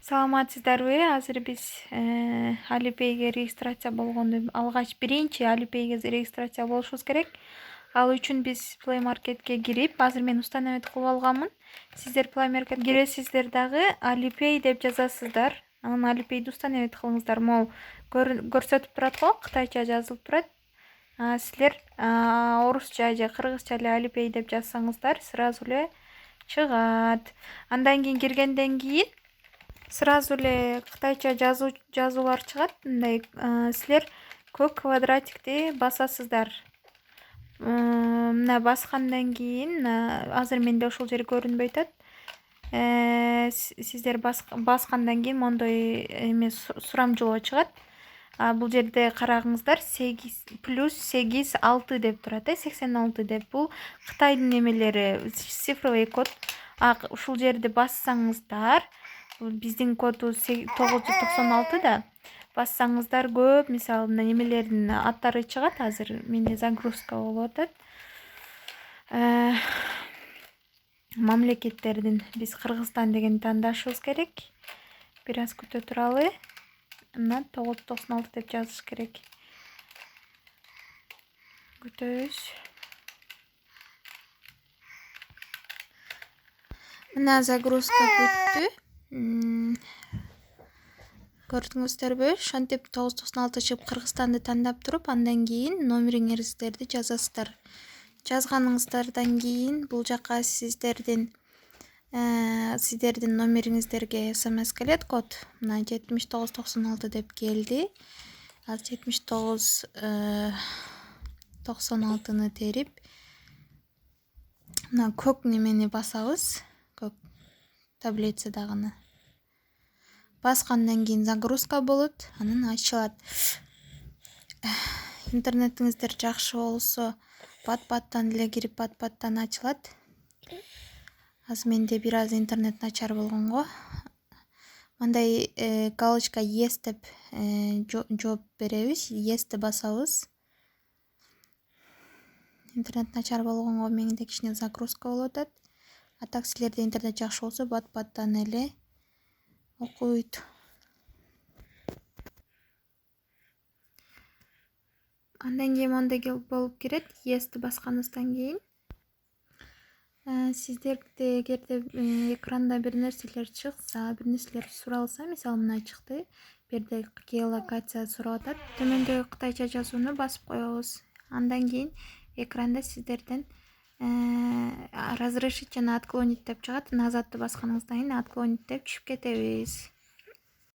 Саламатсыздарбы? Азыр биз Alipay'ге регистрация болгонду биринчи Alipay'ге регистрация болушубуз керек. Ал үчүн биз Play Marketке кирип, азыр мен установить кылып алганмын. Сиздер Play Market киресиздер дагы Alipay деп жазасыздар. Анан Alipay'ди установить кылыңыздар. Могу көрсөтүп турат го, кытайча жазылып турат. Силер орусча же кыргызча эле Alipay деп жазсаңыздар, сразу эле чыгат. Андан кийин киргенден кийин сразу эле кытайча жазуулар чыгат. Мындай силер көк квадратикти басасыздар. Мына баскандан кийин азыр менде ошол жери көрүнбөй атат. Сиздер баскандан кийин мондой эме сурамжылоо чыгат. Бул жерде карагыңыздар 8 плюс 8 6 деп турат, 86 деп. Бул Кытайдын эмелери, цифровой код. Ушул жерди бассаңыздар, биздин коду 996 да. Бассаңыздар көп, мисалы мына немелердин аттары чыгат. Азыр менде загрузка болуп атат. Мамлекеттердин биз Кыргызстан деген тандашыбыз керек. Бир аз күтө туралы. Мына 996 деп жазыш керек. Күтөбүз. Мына загрузка бүттү. Көрдүңүздөрбү? Ошентип 996 чыгып Кыргызстанды тандап туруп, андан кийин номериңиздерди жазасыздар. Жазганыңыздардан кийин бул жака сиздердин номериңиздерге SMS келет код. Мына 7996 деп келди. Ал 7996-ны терип, мына көк немени басабыз. Көк таблицадагыны. Баскандан кийин загрузка болот, анан ачылат. Интернетиңиздер жакшы болсо, бат-баттан эле кирип, бат-баттан ачылат. Азыр менде бир аз интернет начар болгонго. Мындай галочка yes деп жооп беребиз. Yes'ти басабыз. Интернет начар болгонго менде кичине загрузка болуп атат. А так силерде интернет жакшы болсо, бат-баттан эле окуйт. Андан кийин мондай болуп кирет. Yes'ти басканыңыздан кийин сиздерде эгерде экранда бир нерселер чыкса, бир нерселер суралса, мисалы мына чыкты. Бир жерде геолокация сурап атат. Төмөндөгү кытайча жазууну басып коебуз. Андан кийин экранда сиздерден разрешить жана отклонить деп чыгат. Назадты басканыңыздан кийин отклонить деп түшүп кетебиз.